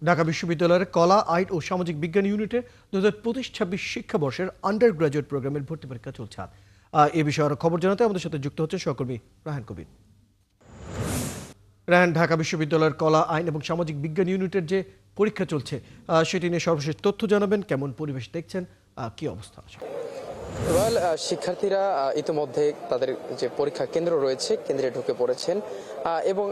ঢাকা বিশ্ববিদ্যালয়ের কলা, আইন ও সামাজিক বিজ্ঞান ইউনিটে 2025-26 শিক্ষাবর্ষের আন্ডার গ্রাজুয়েট প্রোগ্রামের ভর্তি পরীক্ষা চলছে। এ বিষয়ে আরো খবর জানাতে আমাদের সাথে যুক্ত হচ্ছে সহকর্মী রায়হান কবির। রায়হান, ঢাকা বিশ্ববিদ্যালয়ের কলা, আইন এবং সামাজিক বিজ্ঞান ইউনিটের যে পরীক্ষা চলছে সেটি নিয়ে সর্বশেষ তথ্য জানাবেন। কেমন পরিবেশ দেখছেন, কি অবস্থা? রয়্যাল শিক্ষার্থীরা ইতিমধ্যে তাদের যে পরীক্ষা কেন্দ্র রয়েছে কেন্দ্রে ঢুকে পড়েছেন এবং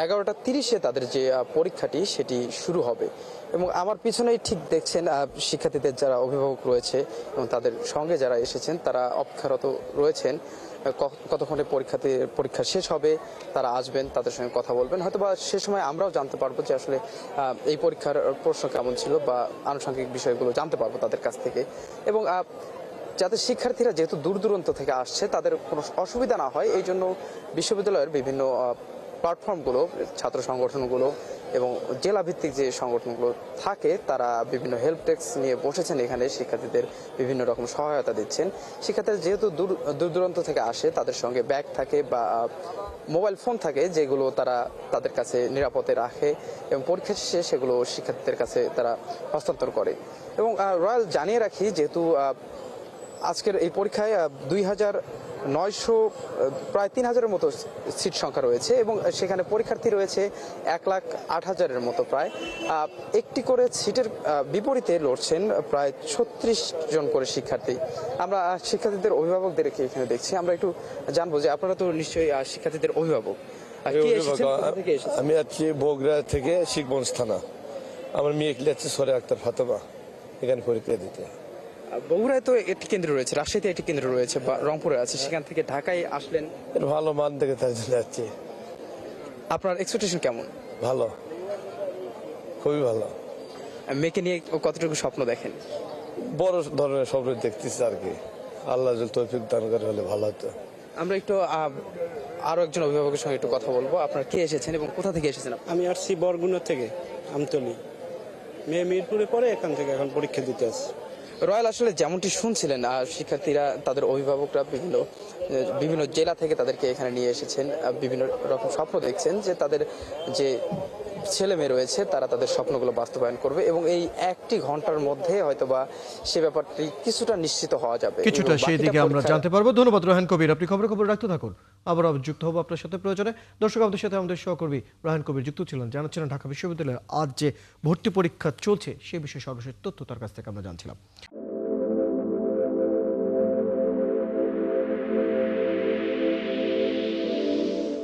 11:30-এ তাদের যে পরীক্ষাটি সেটি শুরু হবে। এবং আমার পিছনেই ঠিক দেখছেন শিক্ষার্থীদের যারা অভিভাবক রয়েছে এবং তাদের সঙ্গে যারা এসেছেন তারা অপেক্ষারত রয়েছেন কতক্ষণে পরীক্ষা শেষ হবে, তারা আসবেন, তাদের সঙ্গে কথা বলবেন। হয়তো বা সে সময় আমরাও জানতে পারবো যে আসলে এই পরীক্ষার প্রশ্ন কেমন ছিল বা আনুষঙ্গিক বিষয়গুলো জানতে পারবো তাদের কাছ থেকে। এবং যাতে শিক্ষার্থীরা যেহেতু দূর দূরান্ত থেকে আসছে তাদের কোনো অসুবিধা না হয় এই জন্য বিশ্ববিদ্যালয়ের বিভিন্ন প্ল্যাটফর্মগুলো, ছাত্র সংগঠনগুলো এবং জেলাভিত্তিক যে সংগঠনগুলো থাকে তারা বিভিন্ন হেল্প ডেস্ক নিয়ে বসেছেন এখানে, শিক্ষার্থীদের বিভিন্ন রকম সহায়তা দিচ্ছেন। শিক্ষার্থীরা যেহেতু দূর দূরান্ত থেকে আসে তাদের সঙ্গে ব্যাগ থাকে বা মোবাইল ফোন থাকে যেগুলো তারা তাদের কাছে নিরাপদে রাখে এবং পরীক্ষা শেষে সেগুলো শিক্ষার্থীদের কাছে তারা হস্তান্তর করে। এবং রয়্যাল জানিয়ে রাখি, যেহেতু আজকের এই পরীক্ষায় 2,900 প্রায় 3,000-এর মতো সিট সংখ্যা রয়েছে এবং সেখানে পরীক্ষার্থী রয়েছে 1,08,000-এর মতো প্রায়। একটি করে সিটের বিপরীতে লড়ছেন প্রায় 36 জন করে শিক্ষার্থী। আমরা শিক্ষার্থীদের অভিভাবকদেরকে এখানে দেখছি। আমরা একটু জানবো যে আপনারা তো নিশ্চয়ই শিক্ষার্থীদের অভিভাবক। আমি আছি বগুড়া থেকে শিখগঞ্জ থানা। আমার মেয়ে যাচ্ছে সরে আক্তার ফাতেমা এখানে পরীক্ষা দিতে। বগুড়ায় তো একটি কেন্দ্র রয়েছে, রাজশাহীতে একটি কেন্দ্র রয়েছে বা রংপুরে আছে, সেখান থেকে ঢাকায় আসলেন। ভালো মান থেকে তাই জন্য যাচ্ছি। আপনার এক্সপেকটেশন কেমন? ভালো, খুবই ভালো। মেয়েকে নিয়ে কতটুকু স্বপ্ন দেখেন? বড় ধরনের স্বপ্ন দেখতেছি আর কি। আল্লাহ যদি তৌফিক দান করে হলে ভালো হতো। আমরা একটু আরো একজন অভিভাবকের সঙ্গে একটু কথা বলবো। আপনারা কে এসেছেন এবং কোথা থেকে এসেছেন? আমি আসছি বরগুনা থেকে, আমতলী। মেয়ে মিরপুরে পড়ে, এখান থেকে এখন পরীক্ষা দিতে আসছি। রয়্যাল, আসলে যেমনটি শুনছিলেন শিক্ষার্থীরা তাদের অভিভাবকরা বিভিন্ন জেলা থেকে তাদেরকে এখানে নিয়ে এসেছেন, বিভিন্ন রকম স্বপ্ন দেখছেন যে তাদের যে ছেলে মেয়ে রয়েছে তারা তাদের স্বপ্নগুলো বাস্তবায়ন করবে এবং এই 1 ঘন্টার মধ্যে হয়তোবা সে ব্যাপারটি কিছুটা নিশ্চিত হওয়া যাবে, কিছুটা সেই দিকে আমরা জানতে পারবো। ধন্যবাদ রায়হান কবির, আপনি খবর রাখতে থাকুন। আবার যুক্ত হবো আপনার সাথে প্রয়োজনে। দর্শক, আমাদের সাথে আমাদের সহকর্মী রায়হান কবির যুক্ত ছিলেন, জানাচ্ছিলেন ঢাকা বিশ্ববিদ্যালয়ে আজ যে ভর্তি পরীক্ষা চলছে সে বিষয়ে সর্বশেষ তথ্য তার কাছ থেকে আমরা জানছিলাম।